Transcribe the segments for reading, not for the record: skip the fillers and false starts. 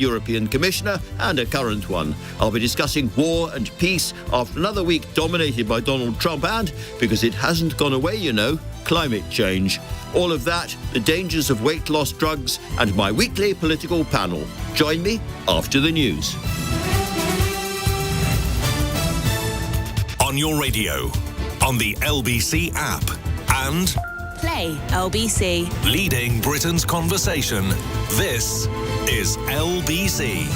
European Commissioner and a current one. I'll be discussing war and peace after another week dominated by Donald Trump and, because it hasn't gone away, you know, climate change. All of that, the dangers of weight loss drugs, and my weekly political panel. Join me after the news. On your radio, on the LBC app, and Play LBC. leading Britain's conversation. This is LBC.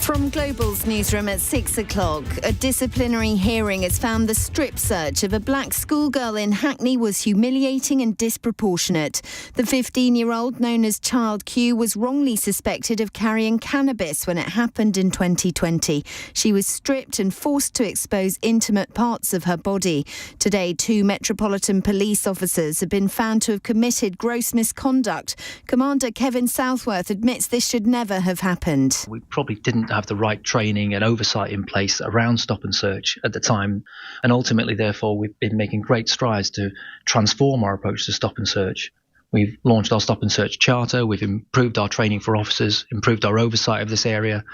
From Global's newsroom at 6 o'clock, a disciplinary hearing has found the strip search of a black schoolgirl in Hackney was humiliating and disproportionate. The 15-year-old, known as Child Q, was wrongly suspected of carrying cannabis when it happened in 2020. She was stripped and forced to expose intimate parts of her body. Today, 2 Metropolitan Police officers have been found to have committed gross misconduct. Commander Kevin Southworth admits this should never have happened. We probably didn't have the right training and oversight in place around stop and search at the time, and ultimately therefore we've been making great strides to transform our approach to stop and search. We've launched our stop and search charter, we've improved our training for officers, improved our oversight of this area,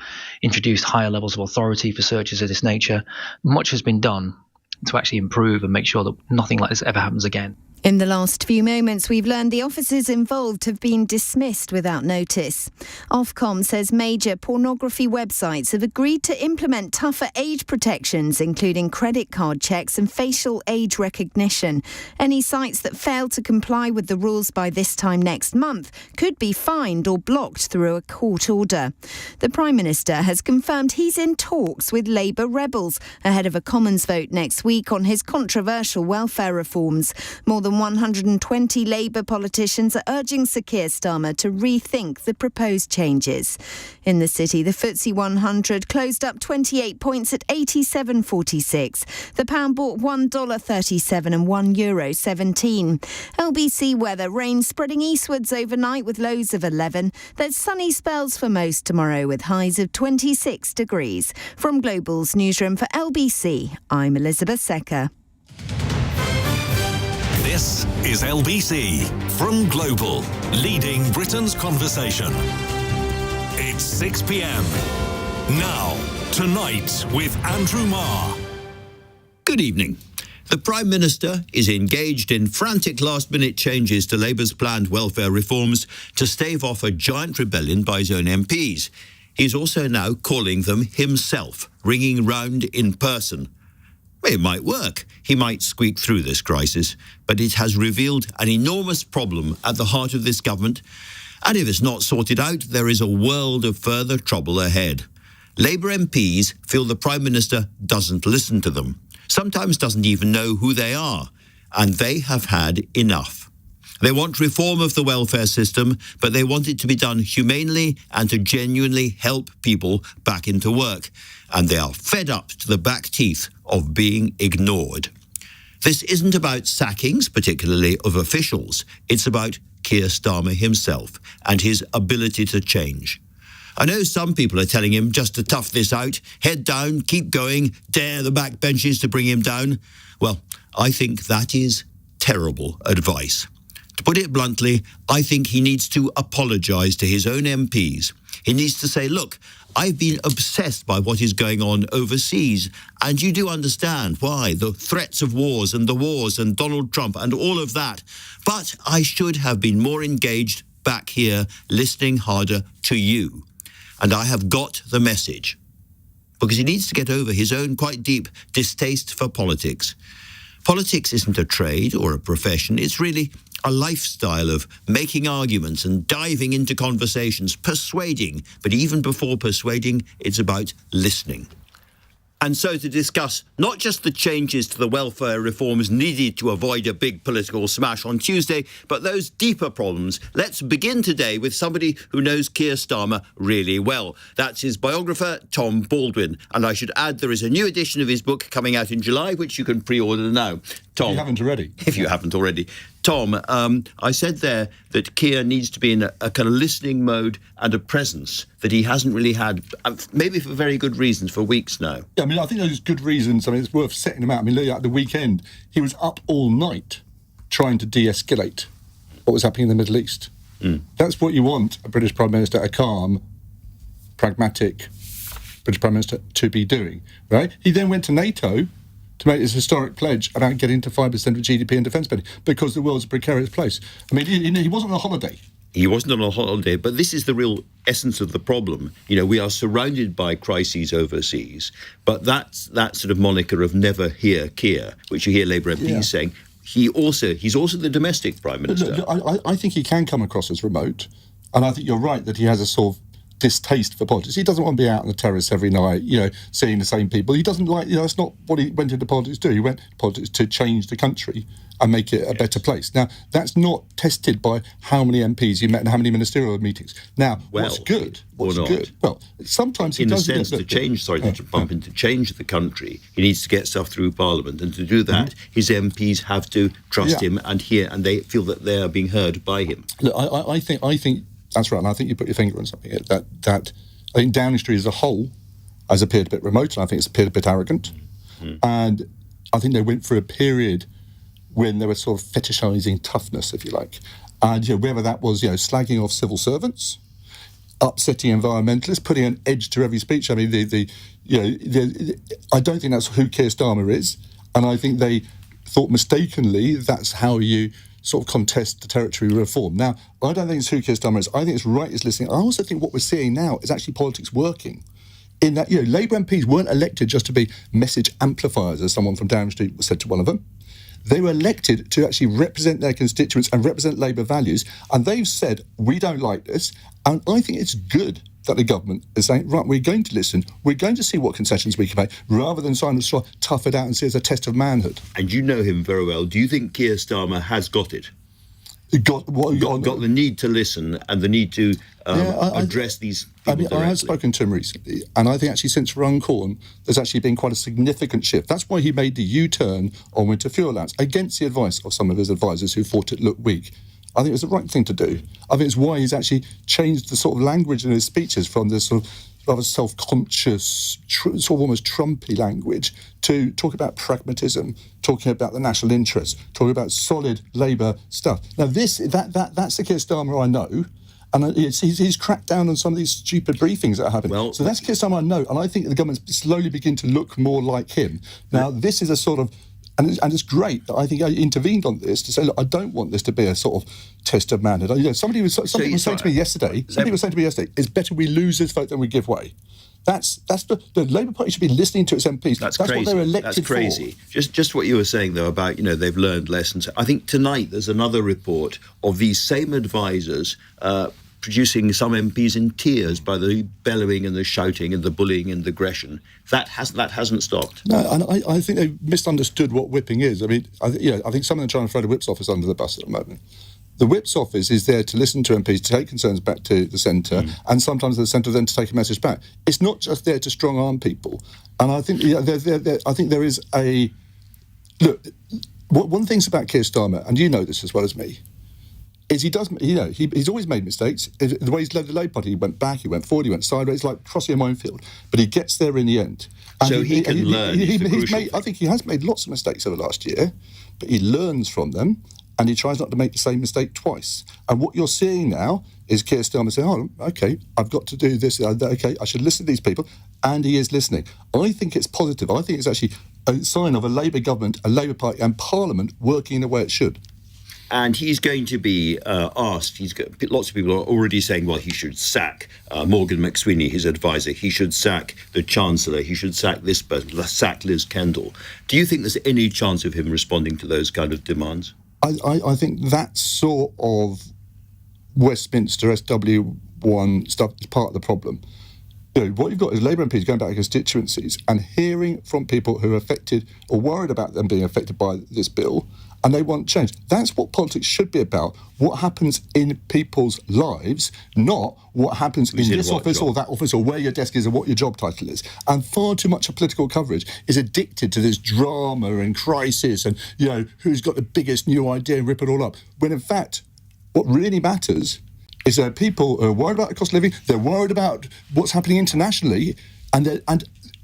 introduced higher levels of authority for searches of this nature. Much has been done to actually improve and make sure that nothing like this ever happens again. In the last few moments, we've learned the officers involved have been dismissed without notice. Ofcom says major pornography websites have agreed to implement tougher age protections, including credit card checks and facial age recognition. Any sites that fail to comply with the rules by this time next month could be fined or blocked through a court order. The Prime Minister has confirmed he's in talks with Labour rebels ahead of a Commons vote next week on his controversial welfare reforms. More than 120 Labour politicians are urging Sir Keir Starmer to rethink the proposed changes. In the city, the FTSE 100 closed up 28 points at 87.46. The pound bought $1.37 and €1.17. LBC weather, rain spreading eastwards overnight with lows of 11. There's sunny spells for most tomorrow with highs of 26 degrees. From Global's newsroom for LBC, I'm Elizabeth Secker. This is LBC from Global, leading Britain's conversation. It's 6 p.m. Now, Tonight with Andrew Marr. Good evening. The Prime Minister is engaged in frantic last-minute changes to Labour's planned welfare reforms to stave off a giant rebellion by his own MPs. He's also now calling them himself, ringing round in person. It might work. He might squeak through this crisis, but it has revealed an enormous problem at the heart of this government, and if it's not sorted out, there is a world of further trouble ahead. Labour MPs feel the Prime Minister doesn't listen to them, sometimes doesn't even know who they are, and they have had enough. They want reform of the welfare system, but they want it to be done humanely and to genuinely help people back into work. And they are fed up to the back teeth of being ignored. This isn't about sackings, particularly of officials. It's about Keir Starmer himself and his ability to change. I know some people are telling him just to tough this out, head down, keep going, dare the backbenchers to bring him down. Well, I think that is terrible advice. To put it bluntly, I think he needs to apologise to his own MPs. He needs to say, look, I've been obsessed by what is going on overseas, and you do understand why, the threats of wars and Donald Trump and all of that. But I should have been more engaged back here, listening harder to you. And I have got the message. Because he needs to get over his own quite deep distaste for politics. Politics isn't a trade or a profession, it's really a lifestyle of making arguments and diving into conversations, persuading. But even before persuading, it's about listening. And so to discuss not just the changes to the welfare reforms needed to avoid a big political smash on Tuesday, but those deeper problems, let's begin today with somebody who knows Keir Starmer really well. That's his biographer, Tom Baldwin. And I should add there is a new edition of his book coming out in July, which you can pre-order now. Tom, if you haven't already. Tom, I said there that Keir needs to be in a kind of listening mode and a presence that he hasn't really had, maybe for very good reasons, for weeks now. Yeah, I mean, I think those good reasons, I mean, it's worth setting him out. I mean, at the weekend, he was up all night trying to de-escalate what was happening in the Middle East. That's what you want a British Prime Minister, a calm, pragmatic British Prime Minister, to be doing, right? He then went to NATO to make his historic pledge about getting to 5% of GDP in defence spending because the world's a precarious place. I mean, he wasn't on a holiday. He wasn't on a holiday, but this is the real essence of the problem. You know, we are surrounded by crises overseas, but that's that sort of moniker of never hear Keir, which you hear Labour MPs saying. He's also the domestic Prime Minister. Look, I think he can come across as remote, and I think you're right that he has a sort of distaste for politics. He doesn't want to be out on the terrace every night, seeing the same people. He doesn't like, that's not what he went into politics to do. He went into politics to change the country and make it a better place. Now, that's not tested by how many MPs you met and how many ministerial meetings. Now, what's good? Well, sometimes he does... To change the country, he needs to get stuff through Parliament, and to do that, his MPs have to trust him and hear, and they feel that they are being heard by him. Look, I think that's right, and I think you put your finger on something. That I think Downing Street as a whole has appeared a bit remote, and I think it's appeared a bit arrogant. And I think they went through a period when they were sort of fetishising toughness, if you like. And whether that was slagging off civil servants, upsetting environmentalists, putting an edge to every speech. I mean, I don't think that's who Keir Starmer is, and I think they thought mistakenly that's how you sort of contest the territory reform. Now, I don't think it's who Keir Starmer is. I think it's right is listening. I also think what we're seeing now is actually politics working. In that, Labour MPs weren't elected just to be message amplifiers, as someone from Downing Street said to one of them. They were elected to actually represent their constituents and represent Labour values. And they've said, we don't like this. And I think it's good that the government is saying, right, we're going to listen. We're going to see what concessions we can make, rather than trying to tough it out and see it as a test of manhood. And you know him very well. Do you think Keir Starmer has got it? Got the need to listen and the need to address these people directly. I have spoken to him recently, and I think actually since Runcorn, there's actually been quite a significant shift. That's why he made the U-turn on winter fuel allowance, against the advice of some of his advisors who thought it looked weak. I think it was the right thing to do. I think it's why he's actually changed the sort of language in his speeches from this sort of rather self-conscious, sort of almost Trumpy language, to talk about pragmatism, talking about the national interest, talking about solid Labour stuff. Now, that's the Keir Starmer I know, and he's cracked down on some of these stupid briefings that are happening. So that's Keir Starmer I know, and I think the government's slowly beginning to look more like him. Now, this is a sort of... And it's great that I think I intervened on this to say, look, I don't want this to be a sort of test of manhood. Somebody was saying to me yesterday, it's better we lose this vote than we give way. That's the Labour Party should be listening to its MPs. That's crazy. What they're elected for. That's crazy. Just what you were saying, though, about, they've learned lessons. I think tonight there's another report of these same advisors producing some MPs in tears by the bellowing and the shouting and the bullying and the aggression. That hasn't stopped. No, and I think they've misunderstood what whipping is. I mean, I think some of them are trying to throw the Whip's office under the bus at the moment. The Whip's office is there to listen to MPs, to take concerns back to the centre, and sometimes the centre then to take a message back. It's not just there to strong-arm people. And I think I think there is a... Look, one thing's about Keir Starmer, and you know this as well as me, is he's always made mistakes. The way he's led the Labour Party, he went back, he went forward, he went sideways, like crossing a minefield. But he gets there in the end. And so he can learn. I think he has made lots of mistakes over the last year, but he learns from them, and he tries not to make the same mistake twice. And what you're seeing now is Keir Starmer saying, oh, OK, I've got to do this, OK, I should listen to these people, and he is listening. I think it's positive. I think it's actually a sign of a Labour government, a Labour Party and Parliament working the way it should. And he's going to be asked, lots of people are already saying, well, he should sack Morgan McSweeney, his advisor. He should sack the Chancellor. He should sack this person, sack Liz Kendall. Do you think there's any chance of him responding to those kind of demands? I think that sort of Westminster SW1 stuff is part of the problem. What you've got is Labour MPs going back to constituencies and hearing from people who are affected or worried about them being affected by this bill, and they want change. That's what politics should be about. What happens in people's lives, not what happens in this office or that office or where your desk is or what your job title is. And far too much of political coverage is addicted to this drama and crisis and, who's got the biggest new idea and rip it all up. When in fact, what really matters is that people are worried about the cost of living, they're worried about what's happening internationally, and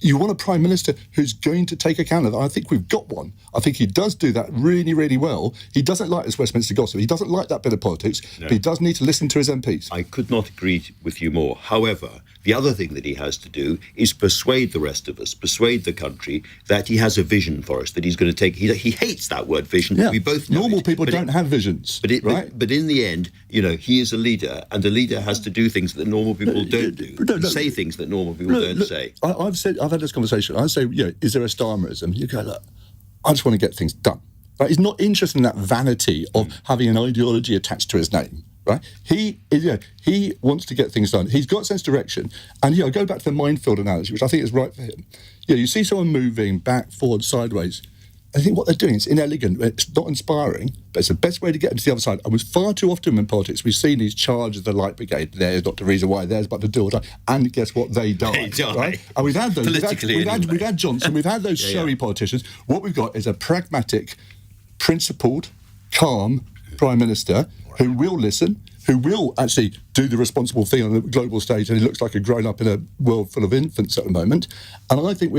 you want a Prime Minister who's going to take account of that. I think we've got one. I think he does do that really, really well. He doesn't like this Westminster gossip. He doesn't like that bit of politics, but he does need to listen to his MPs. I could not agree with you more. However, the other thing that he has to do is persuade the rest of us, persuade the country that he has a vision for us, that he's going to take... He hates that word vision. Yeah. We both know Normal it, people don't have visions, right? But in the end, he is a leader, and the leader has to do things that normal people don't do, say things that normal people don't say. I've had this conversation. I say, is there a Starmerism? You go, look, I just want to get things done. Right? He's not interested in that vanity of having an ideology attached to his name. Right? He wants to get things done. He's got sense of direction. And, I go back to the minefield analogy, which I think is right for him. You see someone moving back, forward, sideways. I think what they're doing is inelegant. It's not inspiring, but it's the best way to get them to the other side. And far too often in politics, we've seen these charges of the Light Brigade. There's not the reason why, there's but the do or die. And guess what? They die. They die. Right? And we've had those. Politically, we've had Johnson. We've had those showy politicians. What we've got is a pragmatic, principled, calm Prime Minister who will listen, who will actually do the responsible thing on the global stage, and he looks like a grown-up in a world full of infants at the moment. And I think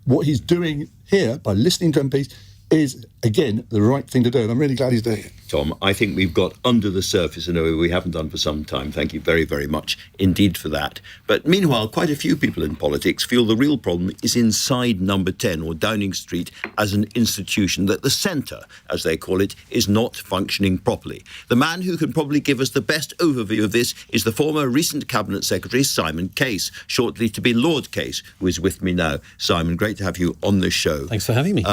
what he's doing here by listening to MPs is, again, the right thing to do, and I'm really glad he's doing it. Tom, I think we've got under the surface in a way we haven't done for some time. Thank you very, very much indeed for that. But meanwhile, quite a few people in politics feel the real problem is inside Number 10 or Downing Street as an institution, that the centre, as they call it, is not functioning properly. The man who can probably give us the best overview of this is the former recent Cabinet Secretary, Simon Case, shortly to be Lord Case, who is with me now. Simon, great to have you on the show. Thanks for having me.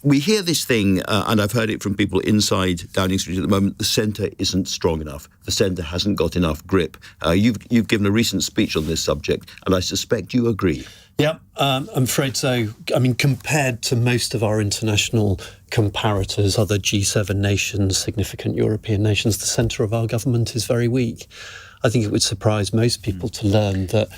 We hear this thing, and I've heard it from people inside Downing Street at the moment, the centre isn't strong enough. The centre hasn't got enough grip. You've given a recent speech on this subject, and I suspect you agree. Yeah, I'm afraid so. I mean, compared to most of our international comparators, other G7 nations, significant European nations, the centre of our government is very weak. I think it would surprise most people to learn that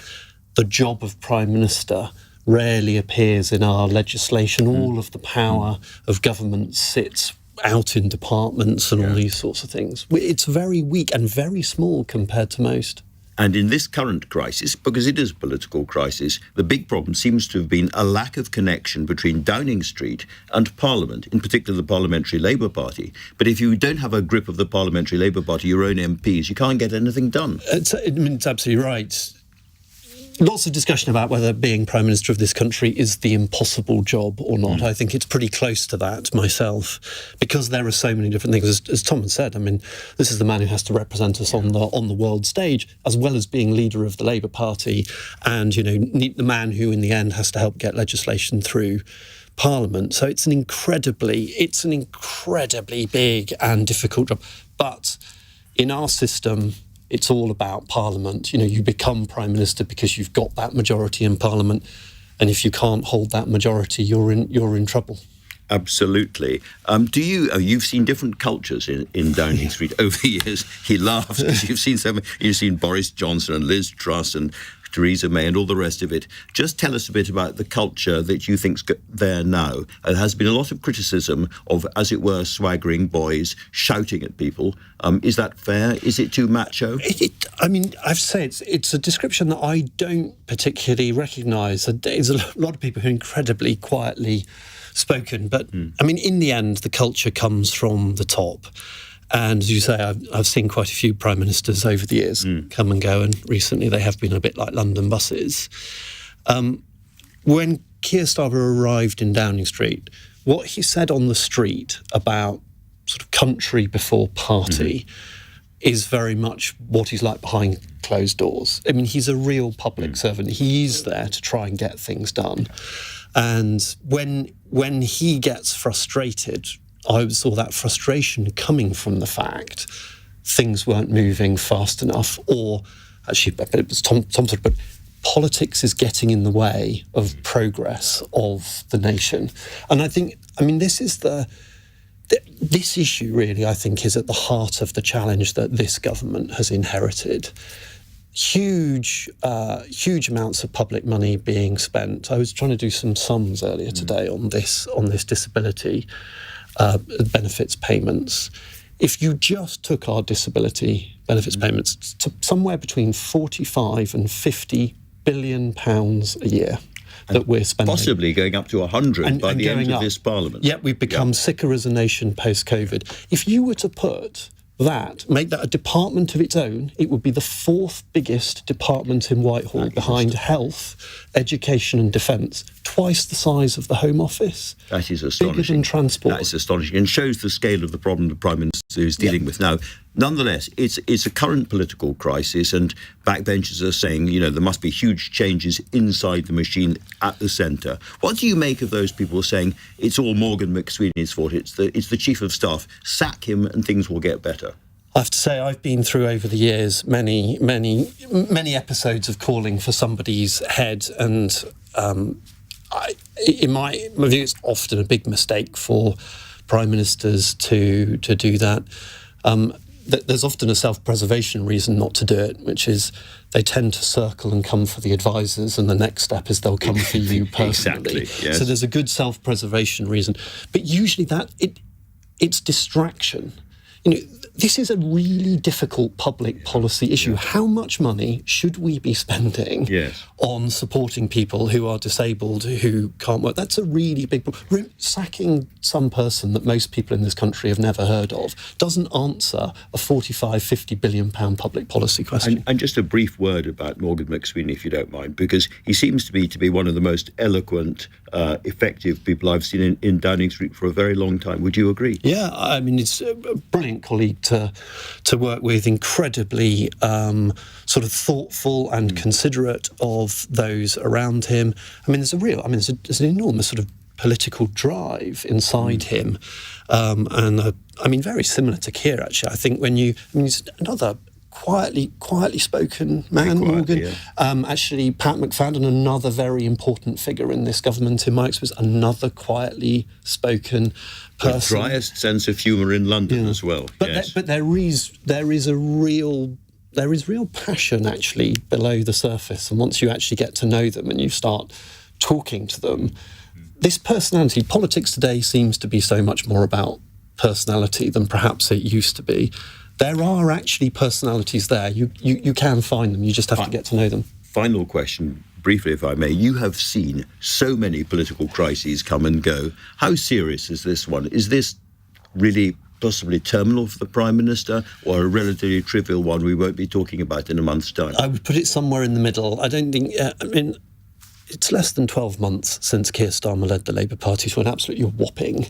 the job of Prime Minister rarely appears in our legislation. All of the power of government sits out in departments and all these sorts of things. It's very weak and very small compared to most. And in this current crisis, because it is a political crisis, the big problem seems to have been a lack of connection between Downing Street and Parliament, in particular the Parliamentary Labour Party. But if you don't have a grip of the Parliamentary Labour Party, your own MPs, you can't get anything done. It's absolutely right. Lots of discussion about whether being Prime Minister of this country is the impossible job or not. I think it's pretty close to that myself, because there are so many different things. As Tom had said, I mean, this is the man who has to represent us on the world stage, as well as being leader of the Labour Party, and the man who in the end has to help get legislation through Parliament. So it's an incredibly big and difficult job. But in our system, it's all about Parliament. You become Prime Minister because you've got that majority in Parliament, and if you can't hold that majority, you're in trouble. Absolutely. You've seen different cultures in Downing Street over the years. He laughs because you've seen Boris Johnson and Liz Truss and Theresa May and all the rest of it. Just tell us a bit about the culture that you think's there now. There has been a lot of criticism of, as it were, swaggering boys shouting at people. Is that fair? Is it too macho? I mean, I have to say it's a description that I don't particularly recognise. There's a lot of people who are incredibly quietly spoken. But, I mean, in the end, the culture comes from the top. And as you say, I've seen quite a few Prime Ministers over the years come and go, and recently they have been a bit like London buses. When Keir Starmer arrived in Downing Street, what he said on the street about sort of country before party is very much what he's like behind closed doors. I mean, he's a real public servant. He's there to try and get things done. And when he gets frustrated, I saw that frustration coming from the fact things weren't moving fast enough, or actually, it was Tom said, but politics is getting in the way of progress of the nation. And I think, this is this issue really, I think, is at the heart of the challenge that this government has inherited. Huge amounts of public money being spent. I was trying to do some sums earlier today on this disability benefits payments. If you just took our disability benefits payments to somewhere between 45 and 50 billion pounds a year. that we're spending. Possibly going up to 100 by the end of this Parliament. Yeah, we've become sicker as a nation post-COVID. If you were to make that a department of its own, it would be the fourth biggest department in Whitehall behind health, education and defence, twice the size of the Home Office. That is astonishing. Bigger than transport. That is astonishing and shows the scale of the problem the Prime Minister is dealing with now. Nonetheless, it's a current political crisis, and backbenchers are saying, there must be huge changes inside the machine at the centre. What do you make of those people saying it's all Morgan McSweeney's fault, it's the Chief of Staff, sack him and things will get better? I have to say, I've been through over the years many episodes of calling for somebody's head, and in my view, it's often a big mistake for Prime Ministers to do that. There's often a self-preservation reason not to do it, which is they tend to circle and come for the advisors, and the next step is they'll come for you personally. Exactly, yes. So there's a good self-preservation reason. But usually it's distraction. This is a really difficult public policy issue. How much money should we be spending on supporting people who are disabled, who can't work? That's a really big problem. Sacking some person that most people in this country have never heard of doesn't answer a £45-50 billion public policy question. And just a brief word about Morgan McSweeney, if you don't mind, because he seems to be one of the most eloquent, effective people I've seen in Downing Street for a very long time. Would you agree? Yeah, I mean, it's a brilliant colleague to work with, incredibly sort of thoughtful and considerate of those around him. I mean, there's an enormous sort of political drive inside him, and very similar to Keir, actually. I think he's another quietly spoken man, Morgan. Yeah. Actually, Pat McFadden, another very important figure in this government, in my experience, another quietly spoken person. The driest sense of humour in London as well. But there is real passion actually below the surface, and once you actually get to know them and you start talking to them, this personality, politics today seems to be so much more about personality than perhaps it used to be. There are actually personalities there. You can find them. You just have to get to know them. Final question, briefly, if I may. You have seen so many political crises come and go. How serious is this one? Is this really possibly terminal for the Prime Minister, or a relatively trivial one we won't be talking about in a month's time? I would put it somewhere in the middle. I don't think... it's less than 12 months since Keir Starmer led the Labour Party to an absolutely whopping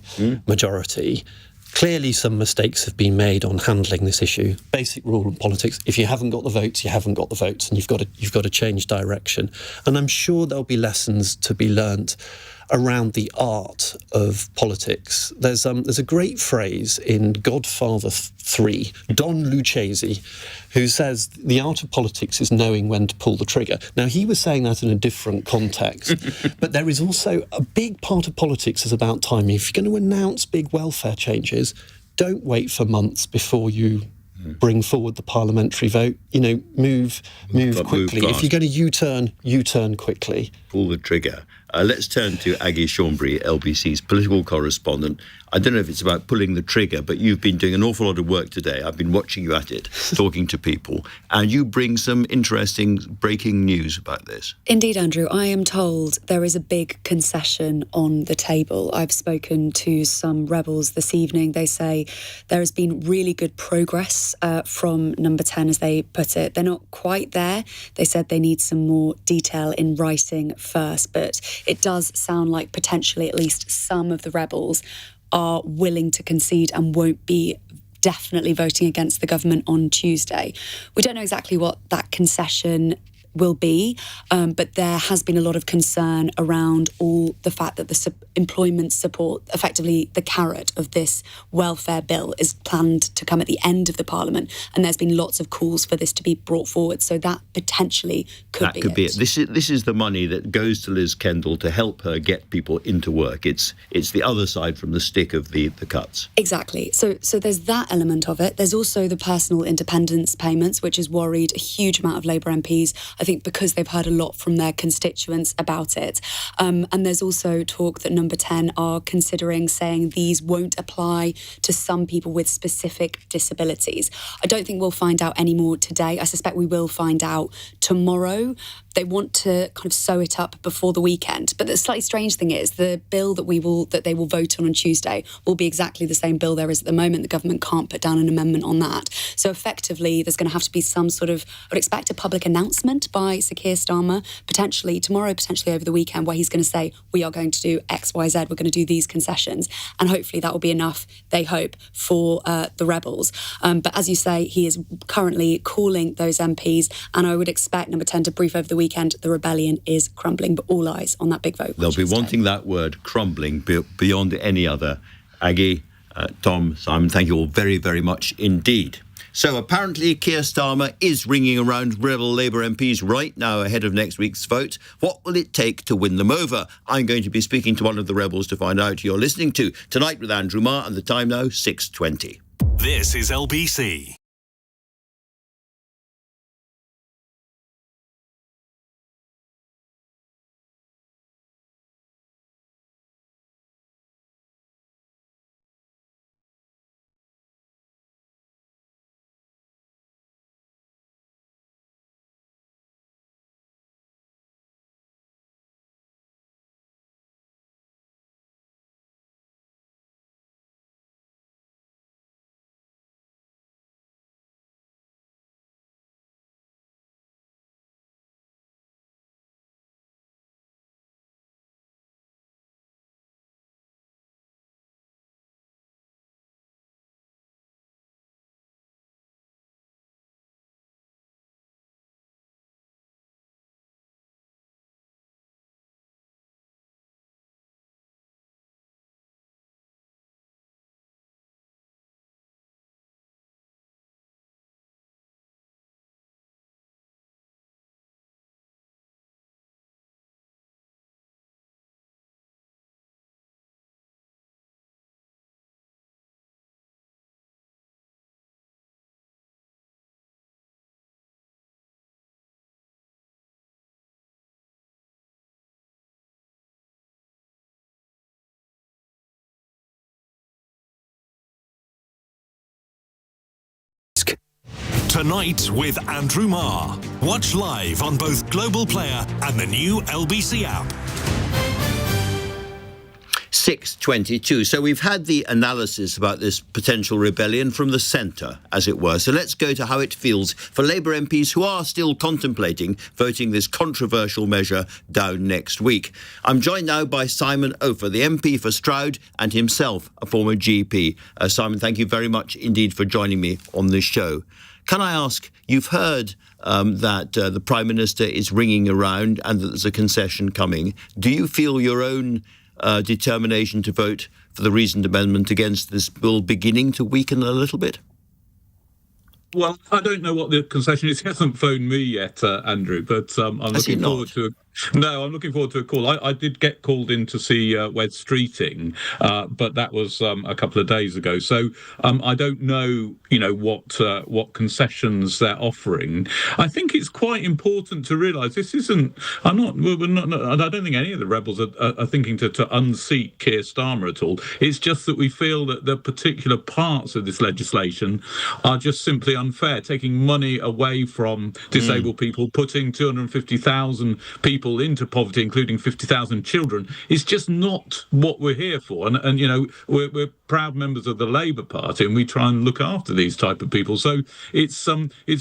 majority. Clearly, some mistakes have been made on handling this issue. Basic rule in politics: if you haven't got the votes, you haven't got the votes, and you've got to change direction. And I'm sure there'll be lessons to be learnt around the art of politics. There's a great phrase in Godfather 3, Don Lucchese, who says the art of politics is knowing when to pull the trigger. Now, he was saying that in a different context, but there is also a big part of politics is about timing. If you're going to announce big welfare changes, don't wait for months before you bring forward the parliamentary vote. Move quickly. If you're going to U-turn quickly. Pull the trigger. Let's turn to Aggie, LBC's political correspondent. I don't know if it's about pulling the trigger, but you've been doing an awful lot of work today. I've been watching you at it, talking to people, and you bring some interesting breaking news about this. Indeed, Andrew. I am told there is a big concession on the table. I've spoken to some rebels this evening. They say there has been really good progress from Number 10, as they put it. They're not quite there. They said they need some more detail in writing first, but it does sound like potentially at least some of the rebels are willing to concede and won't be definitely voting against the government on Tuesday. We don't know exactly what that concession will be, but there has been a lot of concern around all the fact that the employment support, effectively the carrot of this welfare bill, is planned to come at the end of the Parliament, and there's been lots of calls for this to be brought forward, so that potentially could be it. This is the money that goes to Liz Kendall to help her get people into work. It's the other side from the stick of the cuts. Exactly. So there's that element of it. There's also the personal independence payments, which has worried a huge amount of Labour MPs. I think because they've heard a lot from their constituents about it. And there's also talk that Number 10 are considering saying these won't apply to some people with specific disabilities. I don't think we'll find out any more today. I suspect we will find out tomorrow. They want to kind of sew it up before the weekend. But the slightly strange thing is the bill that they will vote on Tuesday will be exactly the same bill there is at the moment. The government can't put down an amendment on that. So effectively, there's going to have to be some sort of, I would expect a public announcement by Sir Keir Starmer, potentially tomorrow, potentially over the weekend, where he's going to say, we are going to do X, Y, Z, we're going to do these concessions. And hopefully that will be enough, they hope, for the rebels. But as you say, he is currently calling those MPs, and I would expect Number 10 to brief over the weekend. The rebellion is crumbling, but all eyes on that big vote. They'll be wanting that word, crumbling, beyond any other. Aggie, Tom, Simon, thank you all very, very much indeed. So apparently Keir Starmer is ringing around rebel Labour MPs right now ahead of next week's vote. What will it take to win them over? I'm going to be speaking to one of the rebels to find out. You're listening to Tonight with Andrew Marr, and the time now, 6:20. This is LBC. Tonight with Andrew Marr. Watch live on both Global Player and the new LBC app. 6:22. So we've had the analysis about this potential rebellion from the centre, as it were. So let's go to how it feels for Labour MPs who are still contemplating voting this controversial measure down next week. I'm joined now by Simon Opher, the MP for Stroud and himself a former GP. Simon, thank you very much indeed for joining me on this show. Can I ask, you've heard that the Prime Minister is ringing around and that there's a concession coming. Do you feel your own determination to vote for the reasoned amendment against this bill beginning to weaken a little bit? Well, I don't know what the concession is. He hasn't phoned me yet, Andrew, but I'm looking forward to it. No, I'm looking forward to a call. I did get called in to see Wed Streeting, but that was a couple of days ago. So I don't know, what concessions they're offering. I think it's quite important to realise this isn't. I don't think any of the rebels are thinking to unseat Keir Starmer at all. It's just that we feel that the particular parts of this legislation are just simply unfair, taking money away from disabled people, putting 250,000 people into poverty, including 50,000 children, is just not what we're here for. And we're proud members of the Labour Party, and we try and look after these type of people. So it's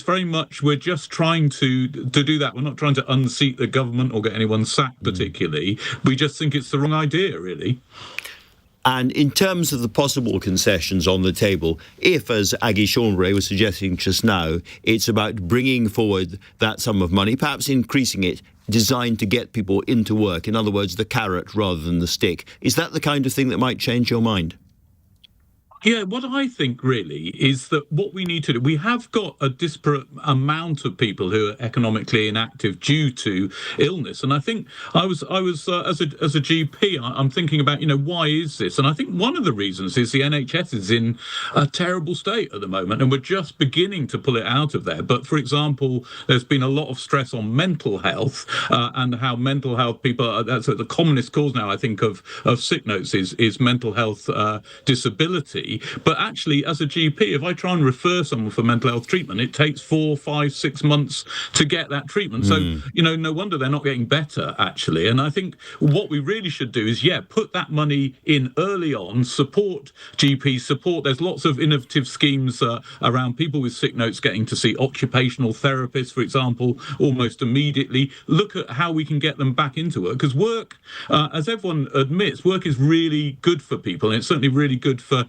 very much we're just trying to do that. We're not trying to unseat the government or get anyone sacked particularly. We just think it's the wrong idea, really. And in terms of the possible concessions on the table, if, as Aggie Chambre was suggesting just now, it's about bringing forward that sum of money, perhaps increasing it, designed to get people into work, in other words, the carrot rather than the stick, is that the kind of thing that might change your mind? Yeah, what I think really is that what we need to do, we have got a disparate amount of people who are economically inactive due to illness, and I think I was as a GP, I'm thinking about, why is this? And I think one of the reasons is the NHS is in a terrible state at the moment, and we're just beginning to pull it out of there. But for example, there's been a lot of stress on mental health and how mental health people. That's the commonest cause now, I think, of sick notes is mental health disability. But actually, as a GP, if I try and refer someone for mental health treatment, it takes 4, 5, 6 months to get that treatment. So, no wonder they're not getting better, actually. And I think what we really should do is, put that money in early on, support GPs, there's lots of innovative schemes around people with sick notes getting to see occupational therapists, for example, almost immediately. Look at how we can get them back into work. Because work, as everyone admits, work is really good for people. And it's certainly really good for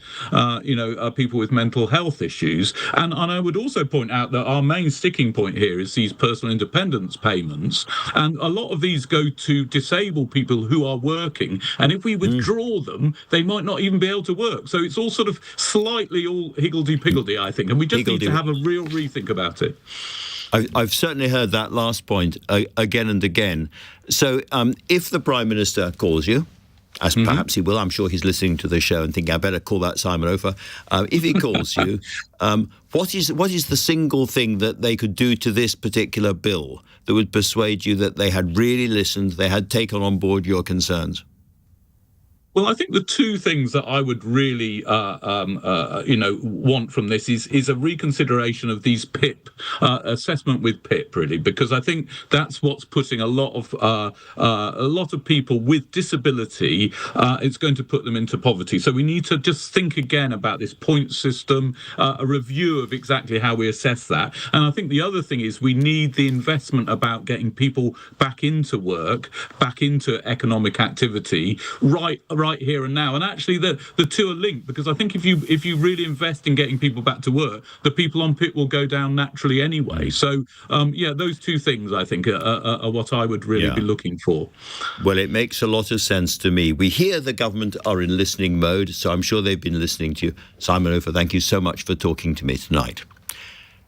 people with mental health issues. And I would also point out that our main sticking point here is these personal independence payments. And a lot of these go to disabled people who are working. And if we withdraw them, they might not even be able to work. So it's all sort of slightly all higgledy-piggledy, I think. And we just need to have a real rethink about it. I've certainly heard that last point again and again. So if the Prime Minister calls you, as perhaps he will, I'm sure he's listening to the show and thinking, I better call that Simon Opher. If he calls you, what is the single thing that they could do to this particular bill that would persuade you that they had really listened, they had taken on board your concerns? Well, I think the two things that I would really, want from this is a reconsideration of these PIP assessment with PIP, really, because I think that's what's putting a lot of people with disability. It's going to put them into poverty. So we need to just think again about this point system, a review of exactly how we assess that. And I think the other thing is we need the investment about getting people back into work, back into economic activity, right here and now. And actually the two are linked, because I think if you really invest in getting people back to work, the people on PIP will go down naturally anyway. So those two things I think are what I would really be looking for. Well, it makes a lot of sense to me. We hear the government are in listening mode, so I'm sure they've been listening to you. Simon Opher, thank you so much for talking to me tonight.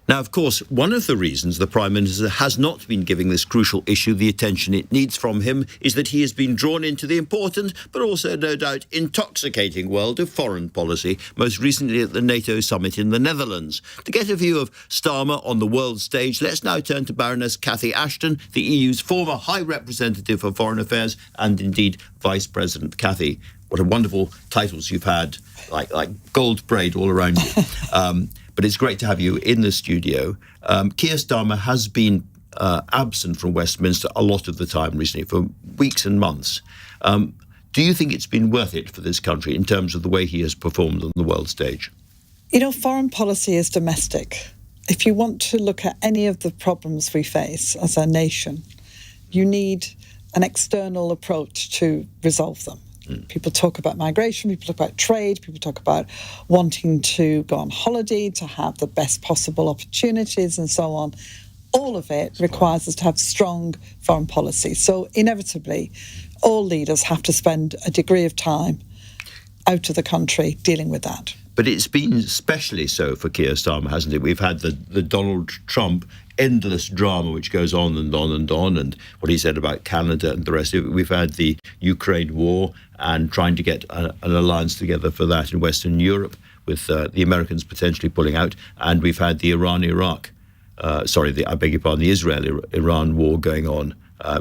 Now, of course, one of the reasons the Prime Minister has not been giving this crucial issue the attention it needs from him is that he has been drawn into the important, but also, no doubt, intoxicating world of foreign policy, most recently at the NATO summit in the Netherlands. To get a view of Starmer on the world stage, let's now turn to Baroness Cathy Ashton, the EU's former High Representative for Foreign Affairs and, indeed, Vice President. Cathy, what a wonderful titles you've had, like gold braid all around you. But it's great to have you in the studio. Keir Starmer has been absent from Westminster a lot of the time recently, for weeks and months. Do you think it's been worth it for this country in terms of the way he has performed on the world stage? Foreign policy is domestic. If you want to look at any of the problems we face as a nation, you need an external approach to resolve them. People talk about migration, people talk about trade, people talk about wanting to go on holiday, to have the best possible opportunities and so on. All of it requires us to have strong foreign policy. So inevitably, all leaders have to spend a degree of time out of the country dealing with that. But it's been especially so for Keir Starmer, hasn't it? We've had the Donald Trump endless drama which goes on and on and on, and what he said about Canada and the rest of it. We've had the Ukraine war and trying to get an alliance together for that in Western Europe, with the Americans potentially pulling out, and we've had the the Israel-Iran war going on.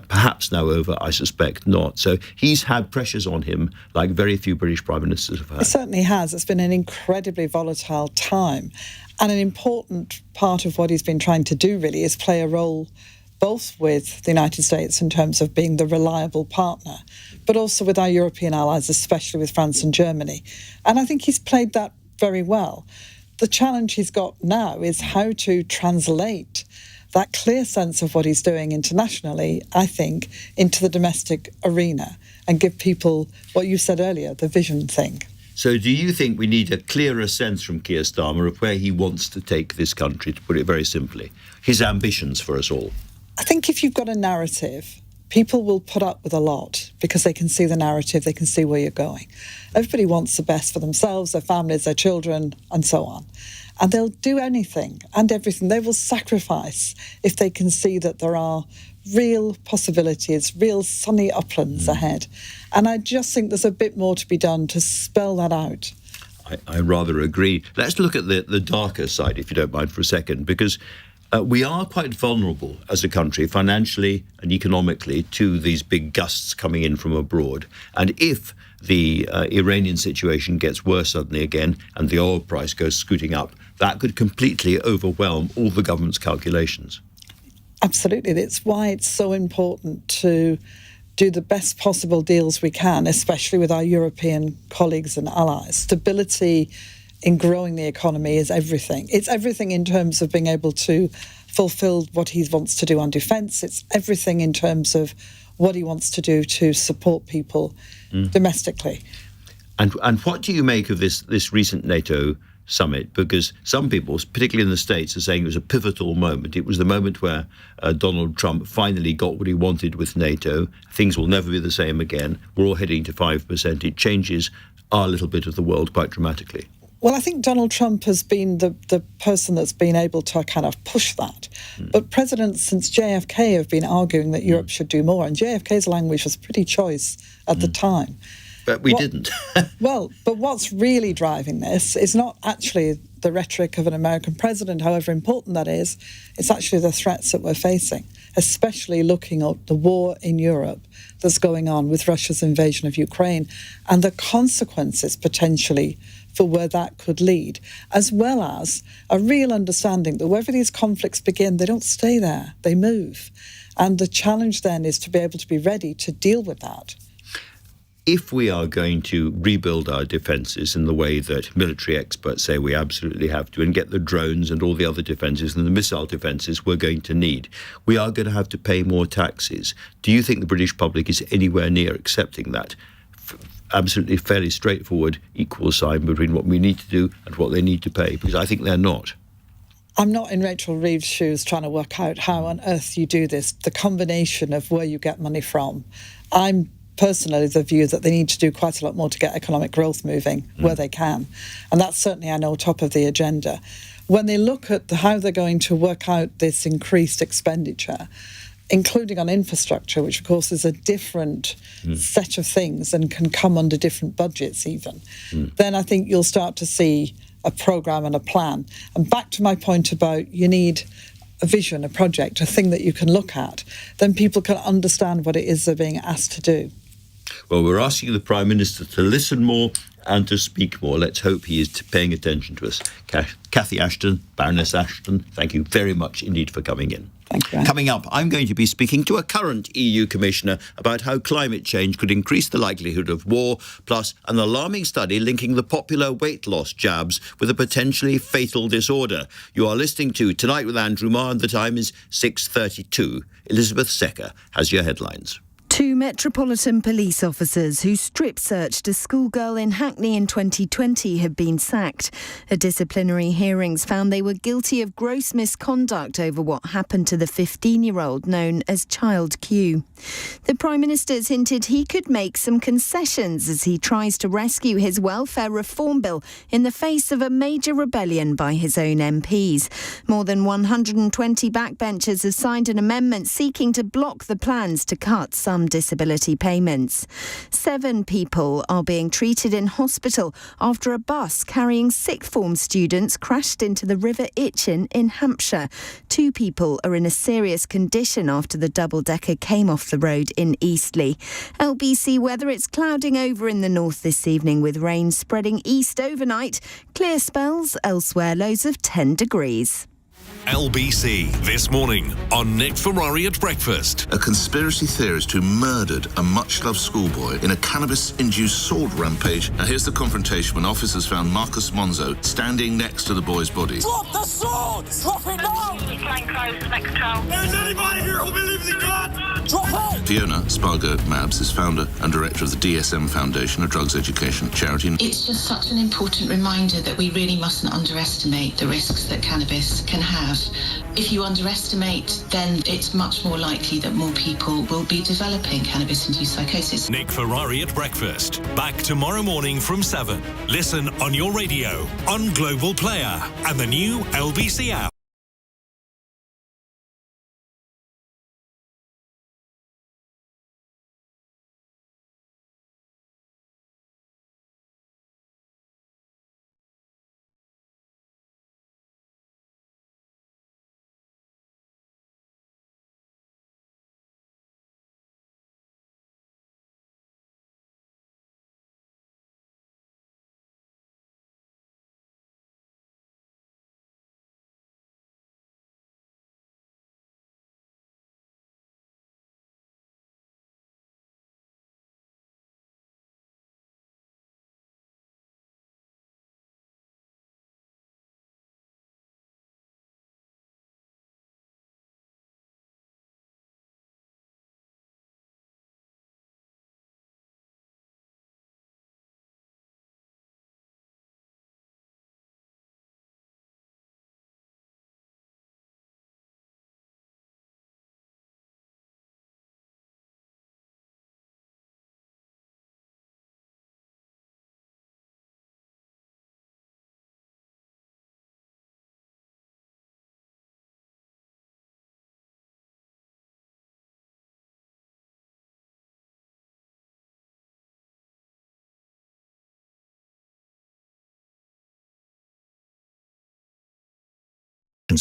Perhaps now over, I suspect not. So he's had pressures on him like very few British Prime Ministers have had. It certainly has. It's been an incredibly volatile time. And an important part of what he's been trying to do really is play a role both with the United States in terms of being the reliable partner, but also with our European allies, especially with France and Germany. And I think he's played that very well. The challenge he's got now is how to translate that clear sense of what he's doing internationally, I think, into the domestic arena and give people, what you said earlier, the vision thing. So do you think we need a clearer sense from Keir Starmer of where he wants to take this country, to put it very simply, his ambitions for us all? I think if you've got a narrative people will put up with a lot because they can see the narrative, they can see where you're going. Everybody wants the best for themselves, their families, their children, and so on. And they'll do anything and everything. They will sacrifice if they can see that there are real possibilities, real sunny uplands ahead. And I just think there's a bit more to be done to spell that out. I rather agree. Let's look at the darker side, if you don't mind, for a second, because we are quite vulnerable as a country, financially and economically, to these big gusts coming in from abroad. And if the Iranian situation gets worse suddenly again and the oil price goes scooting up, that could completely overwhelm all the government's calculations. Absolutely. That's why it's so important to do the best possible deals we can, especially with our European colleagues and allies. Stability in growing the economy is everything. It's everything in terms of being able to fulfil what he wants to do on defence. It's everything in terms of what he wants to do to support people domestically. And what do you make of this recent NATO summit? Because some people, particularly in the States, are saying it was a pivotal moment. It was the moment where Donald Trump finally got what he wanted with NATO. Things will never be the same again. We're all heading to 5%. It changes our little bit of the world quite dramatically. Well, I think Donald Trump has been the person that's been able to kind of push that. But presidents since JFK have been arguing that Europe should do more. And JFK's language was pretty choice at the time. But we didn't. Well, but what's really driving this is not actually the rhetoric of an American president, however important that is. It's actually the threats that we're facing, especially looking at the war in Europe that's going on with Russia's invasion of Ukraine and the consequences potentially for where that could lead, as well as a real understanding that wherever these conflicts begin, they don't stay there, they move. And the challenge then is to be able to be ready to deal with that. If we are going to rebuild our defences in the way that military experts say we absolutely have to, and get the drones and all the other defences and the missile defences we're going to need, we are going to have to pay more taxes. Do you think the British public is anywhere near accepting that? Absolutely fairly straightforward equal sign between what we need to do and what they need to pay, because I think they're not. I'm not in Rachel Reeves' shoes trying to work out how on earth you do this, the combination of where you get money from. I'm personally the view that they need to do quite a lot more to get economic growth moving where they can. And that's certainly, I know, top of the agenda. When they look at how they're going to work out this increased expenditure, including on infrastructure, which of course is a different set of things and can come under different budgets even, then I think you'll start to see a programme and a plan. And back to my point about you need a vision, a project, a thing that you can look at, then people can understand what it is they're being asked to do. Well, we're asking the Prime Minister to listen more and to speak more. Let's hope he is paying attention to us. Cathy Ashton, Baroness Ashton, thank you very much indeed for coming in. Thank you. Coming up, I'm going to be speaking to a current EU Commissioner about how climate change could increase the likelihood of war, plus an alarming study linking the popular weight loss jabs with a potentially fatal disorder. You are listening to Tonight with Andrew Marr, and the time is 6:32. Elizabeth Secker has your headlines. Two Metropolitan Police officers who strip-searched a schoolgirl in Hackney in 2020 have been sacked. A disciplinary hearings found they were guilty of gross misconduct over what happened to the 15-year-old known as Child Q. The Prime Minister's hinted he could make some concessions as he tries to rescue his welfare reform bill in the face of a major rebellion by his own MPs. More than 120 backbenchers have signed an amendment seeking to block the plans to cut some disability payments. 7 people are being treated in hospital after a bus carrying sixth form students crashed into the River Itchen in Hampshire. 2 people are in a serious condition after the double-decker came off the road in Eastleigh. LBC weather, it's clouding over in the north this evening with rain spreading east overnight. Clear spells elsewhere, lows of 10 degrees. LBC This Morning on Nick Ferrari at Breakfast. A conspiracy theorist who murdered a much-loved schoolboy in a cannabis-induced sword rampage. Now here's the confrontation when officers found Marcus Monzo standing next to the boy's body. Drop the sword! Drop it now! Flying close, next town. There's anybody here who believes in God? Fiona Spargo-Mabs is founder and director of the DSM Foundation, a drugs education charity. It's just such an important reminder that we really mustn't underestimate the risks that cannabis can have. If you underestimate, then it's much more likely that more people will be developing cannabis-induced psychosis. Nick Ferrari at breakfast. Back tomorrow morning from 7. Listen on your radio, on Global Player, and the new LBC app.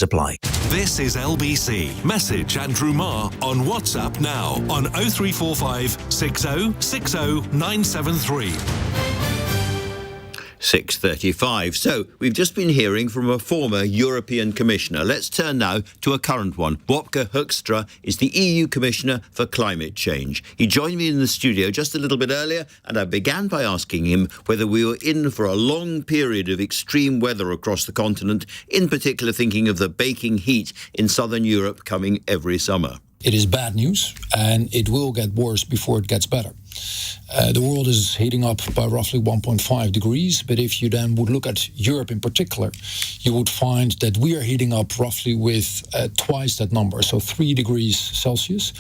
Apply. This is LBC. Message Andrew Marr on WhatsApp now on 0345 6060 973. 6:35. So, we've just been hearing from a former European Commissioner. Let's turn now to a current one. Wopke Hoekstra is the EU Commissioner for Climate Change. He joined me in the studio just a little bit earlier, and I began by asking him whether we were in for a long period of extreme weather across the continent, in particular thinking of the baking heat in southern Europe coming every summer. It is bad news, and it will get worse before it gets better. The world is heating up by roughly 1.5 degrees, but if you then would look at Europe in particular, you would find that we are heating up roughly with twice that number, so 3 degrees Celsius,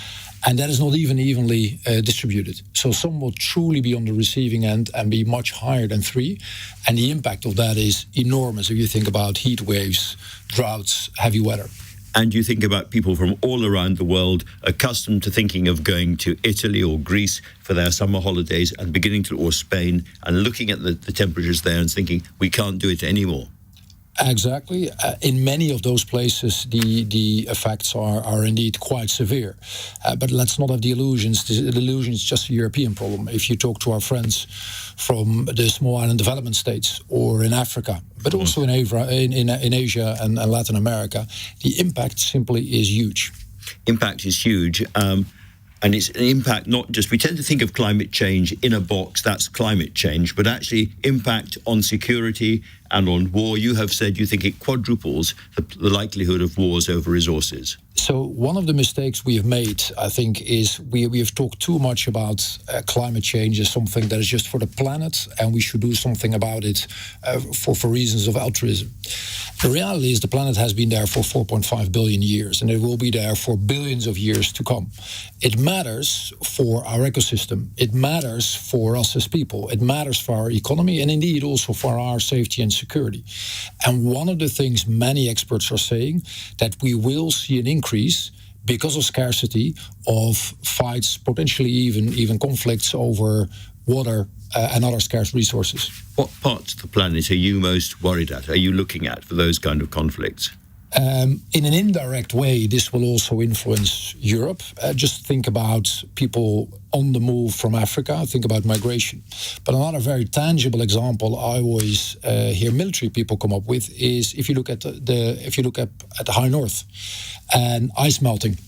and that is not even evenly distributed. So some will truly be on the receiving end and be much higher than 3, and the impact of that is enormous if you think about heat waves, droughts, heavy weather. And you think about people from all around the world accustomed to thinking of going to Italy or Greece for their summer holidays and or Spain, and looking at the temperatures there and thinking, we can't do it anymore. Exactly. In many of those places, the effects are indeed quite severe. But let's not have the illusions. The illusion is just a European problem. If you talk to our friends from the small island development states or in Africa, but also in Asia and Latin America, the impact simply is huge. Impact is huge. And it's an impact not just, we tend to think of climate change in a box, that's climate change, but actually impact on security and on war. You have said you think it quadruples the likelihood of wars over resources. So one of the mistakes we have made, I think, is we have talked too much about climate change as something that is just for the planet, and we should do something about it for reasons of altruism. The reality is the planet has been there for 4.5 billion years, and it will be there for billions of years to come. It matters for our ecosystem. It matters for us as people. It matters for our economy, and indeed also for our safety and security. And one of the things many experts are saying, that we will see an increase because of scarcity of fights, potentially even conflicts over water and other scarce resources. What parts of the planet are you most worried at? Are you looking at for those kind of conflicts? In an indirect way, this will also influence Europe. Just think about people on the move from Africa. Think about migration. But another very tangible example I always hear military people come up with is if you look at the high north and ice melting.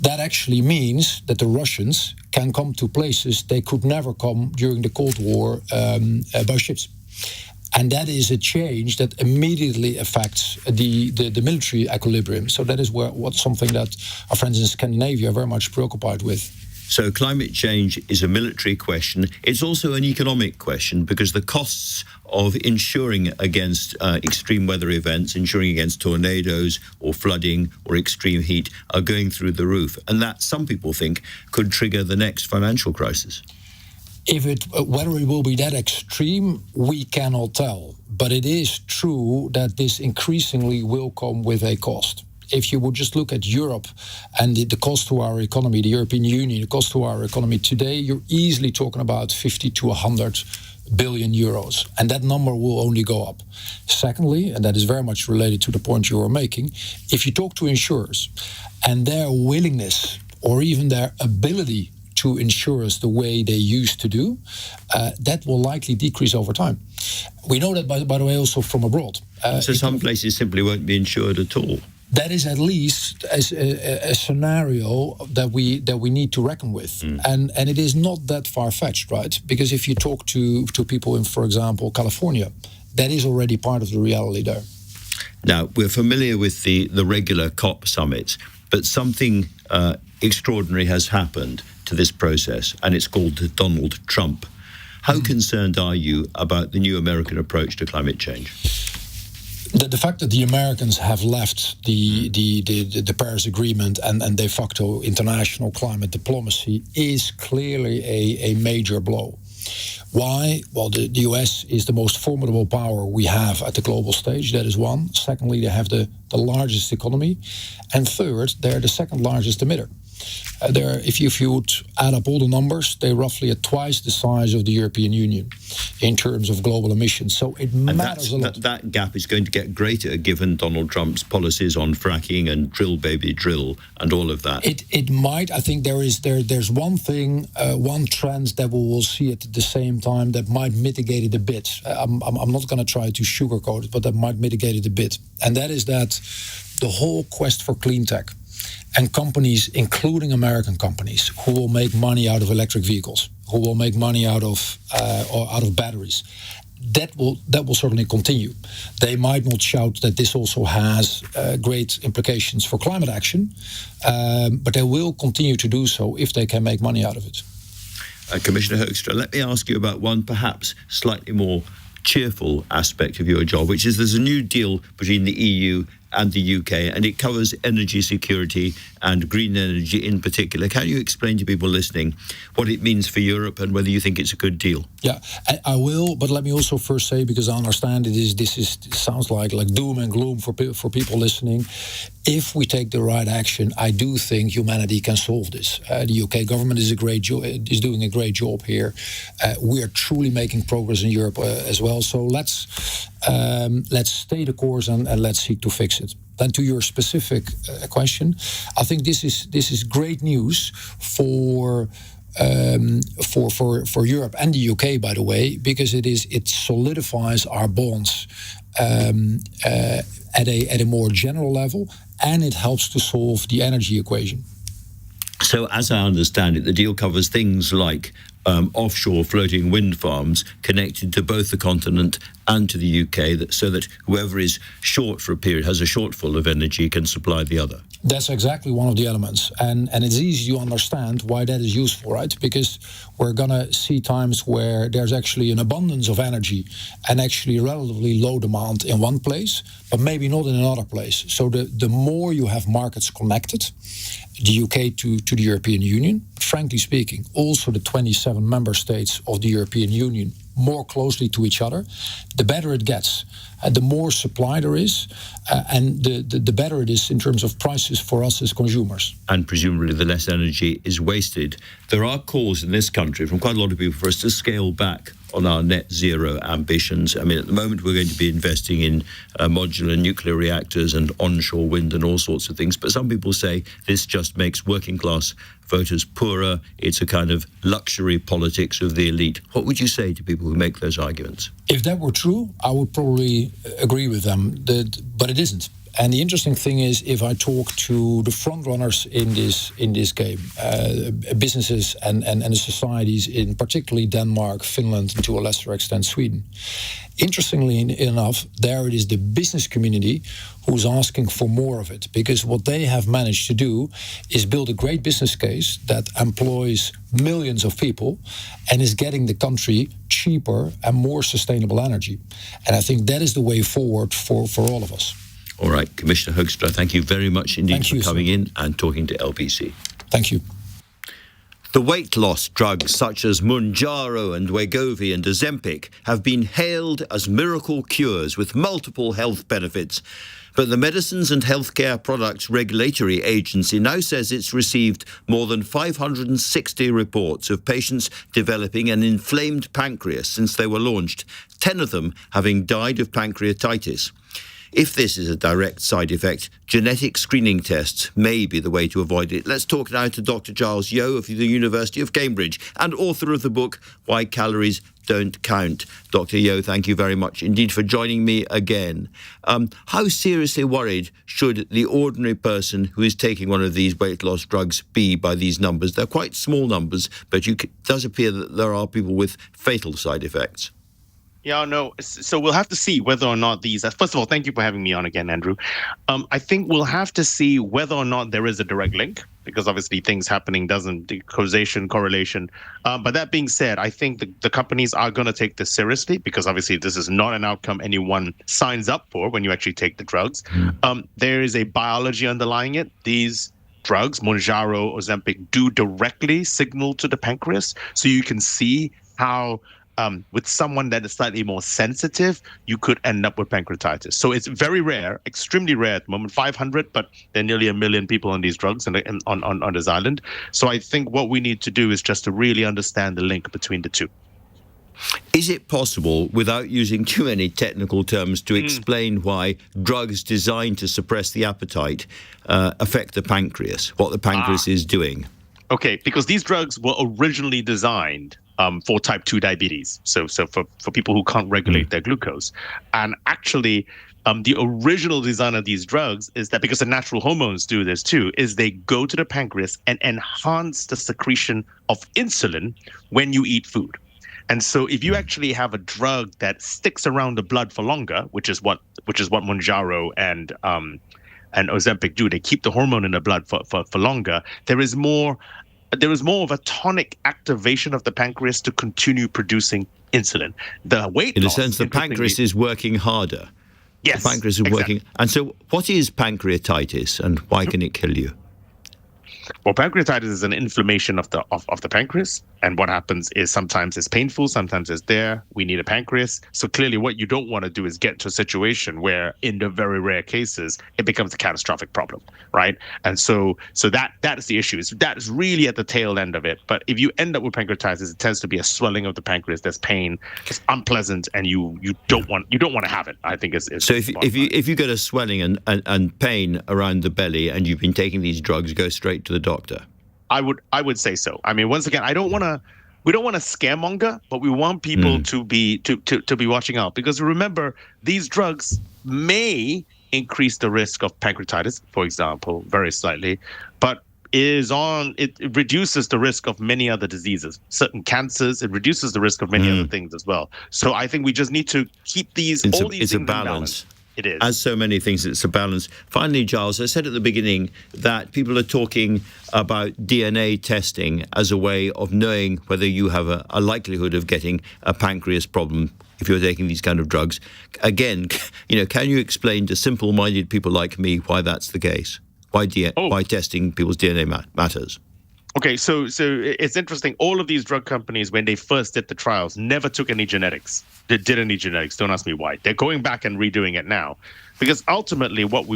That actually means that the Russians can come to places they could never come during the Cold War by ships. And that is a change that immediately affects the military equilibrium. So that is what's something that our friends in Scandinavia are very much preoccupied with. So climate change is a military question. It's also an economic question because the costs of insuring against extreme weather events, insuring against tornadoes or flooding or extreme heat are going through the roof. And that, some people think, could trigger the next financial crisis. Whether it will be that extreme, we cannot tell. But it is true that this increasingly will come with a cost. If you would just look at Europe and the cost to our economy, the European Union, the cost to our economy today, you're easily talking about 50 to 100 billion euros. And that number will only go up. Secondly, and that is very much related to the point you were making, if you talk to insurers and their willingness or even their ability to insure us the way they used to do, that will likely decrease over time. We know that, by the way, also from abroad. So some places simply won't be insured at all. That is at least a scenario that we need to reckon with, and it is not that far-fetched, right? Because if you talk to people in, for example, California, that is already part of the reality there. Now, we're familiar with the regular COP summits, but something extraordinary has happened to this process, and it's called Donald Trump. How concerned are you about the new American approach to climate change? The fact that the Americans have left the Paris Agreement and de facto international climate diplomacy is clearly a major blow. Why? Well, the US is the most formidable power we have at the global stage. That is one. Secondly, they have the largest economy. And third, they're the second largest emitter. If you would add up all the numbers, they're roughly at twice the size of the European Union in terms of global emissions. So it matters a lot. That gap is going to get greater given Donald Trump's policies on fracking and drill, baby, drill, and all of that. It might. I think there's one thing, one trend that we will see at the same time that might mitigate it a bit. I'm not going to try to sugarcoat it, but that might mitigate it a bit. And that is that the whole quest for clean tech. And companies, including American companies, who will make money out of electric vehicles, who will make money out of batteries, that will certainly continue. They might not shout that this also has great implications for climate action, but they will continue to do so if they can make money out of it. Commissioner Hoekstra, let me ask you about one perhaps slightly more cheerful aspect of your job, which is there's a new deal between the EU and the UK, and it covers energy security and green energy in particular. Can you explain to people listening what it means for Europe and whether you think it's a good deal? Yeah, I will, but let me also first say, because I understand it sounds like doom and gloom for people listening. If we take the right action, I do think humanity can solve this. The UK government is doing a great job here. We are truly making progress in Europe as well. So let's stay the course and let's seek to fix it. Then to your specific question, I think this is great news for Europe and the UK, by the way, because it solidifies our bonds at a more general level, and it helps to solve the energy equation. So, as I understand it, the deal covers things like offshore floating wind farms connected to both the continent and to the UK, so that whoever is short for a period, has a shortfall of energy, can supply the other. That's exactly one of the elements. And it's easy to understand why that is useful, right? Because we're going to see times where there's actually an abundance of energy and actually relatively low demand in one place, but maybe not in another place. So the more you have markets connected, the UK to the European Union, frankly speaking, also the 27 member states of the European Union more closely to each other, the better it gets. The more supply there is, and the better it is in terms of prices for us as consumers. And presumably the less energy is wasted. There are calls in this country from quite a lot of people for us to scale back on our net zero ambitions. I mean, at the moment we're going to be investing in modular nuclear reactors and onshore wind and all sorts of things. But some people say this just makes working class voters poorer. It's a kind of luxury politics of the elite. What would you say to people who make those arguments? If that were true, I would probably agree with them, but it isn't. And the interesting thing is, if I talk to the front runners in this game, businesses and the societies in particularly Denmark, Finland, and to a lesser extent Sweden, interestingly enough, there it is the business community who's asking for more of it, because what they have managed to do is build a great business case that employs millions of people and is getting the country cheaper and more sustainable energy. And I think that is the way forward for all of us. All right, Commissioner Hoekstra, thank you very much indeed for coming in and talking to LBC. Thank you. The weight loss drugs such as Mounjaro and Wegovy and Ozempic have been hailed as miracle cures with multiple health benefits. But the Medicines and Healthcare Products Regulatory Agency now says it's received more than 560 reports of patients developing an inflamed pancreas since they were launched, 10 of them having died of pancreatitis. If this is a direct side effect, genetic screening tests may be the way to avoid it. Let's talk now to Dr. Giles Yeo of the University of Cambridge and author of the book, Why Calories Don't Count. Dr. Yeo, thank you very much indeed for joining me again. How seriously worried should the ordinary person who is taking one of these weight loss drugs be by these numbers? They're quite small numbers, but it does appear that there are people with fatal side effects. Yeah, no. So we'll have to see whether or not these. First of all, thank you for having me on again, Andrew. I think we'll have to see whether or not there is a direct link, because obviously things happening doesn't causation, correlation. But that being said, I think the companies are going to take this seriously, because obviously this is not an outcome anyone signs up for when you actually take the drugs. There is a biology underlying it. These drugs, Mounjaro, Ozempic, do directly signal to the pancreas, so you can see how. With someone that is slightly more sensitive, you could end up with pancreatitis. So it's very rare, extremely rare at the moment, 500, but there are nearly 1 million people on these drugs on this island. So I think what we need to do is just to really understand the link between the two. Is it possible, without using too many technical terms, to explain why drugs designed to suppress the appetite affect the pancreas, what the pancreas is doing? Okay, because these drugs were originally designed for type 2 diabetes, so for people who can't regulate their glucose. And actually, the original design of these drugs is that, because the natural hormones do this too, is they go to the pancreas and enhance the secretion of insulin when you eat food. And so if you actually have a drug that sticks around the blood for longer, which is what Mounjaro and Ozempic do, they keep the hormone in the blood for longer, there is more of a tonic activation of the pancreas to continue producing insulin. The weight in loss, a sense, the pancreas is working harder. Yes, the pancreas is working. And so what is pancreatitis and why can it kill you? Well, pancreatitis is an inflammation of the pancreas. And what happens is sometimes it's painful, sometimes it's there. We need a pancreas. So clearly what you don't want to do is get to a situation where, in the very rare cases, it becomes a catastrophic problem, right? And so that is the issue. That is really at the tail end of it. But if you end up with pancreatitis, it tends to be a swelling of the pancreas. There's pain. It's unpleasant, and you don't want to have it. I think is so. If you get a swelling and pain around the belly, and you've been taking these drugs, go straight to the doctor. I would say so. I mean, once again, we don't want to scaremonger, but we want people to be watching out, because remember, these drugs may increase the risk of pancreatitis, for example, very slightly, but it reduces the risk of many other diseases, certain cancers. It reduces the risk of many other things as well. So I think we just need to keep these things in balance. It is. As so many things, it's a balance. Finally, Giles, I said at the beginning that people are talking about DNA testing as a way of knowing whether you have a likelihood of getting a pancreas problem if you're taking these kind of drugs. Again, can you explain to simple-minded people like me why that's the case? Why testing people's DNA matters? Okay, so it's interesting. All of these drug companies, when they first did the trials, never took any genetics. They did any genetics. Don't ask me why. They're going back and redoing it now, because ultimately what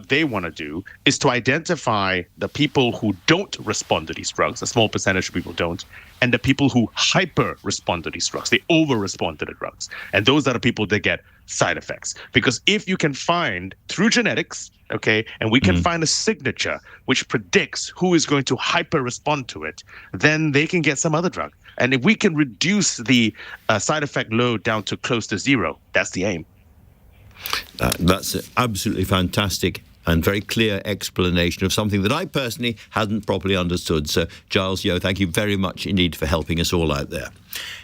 they want to do is to identify the people who don't respond to these drugs. A small percentage of people don't, and the people who hyper respond to these drugs. They over respond to the drugs, and those are the people that get side effects. Because if you can find through genetics, okay, and we can find a signature which predicts who is going to hyper respond to it, then they can get some other drug. And if we can reduce the side effect load down to close to zero, that's the aim. That's absolutely fantastic and very clear explanation of something that I personally hadn't properly understood. So, Giles, thank you very much indeed for helping us all out there.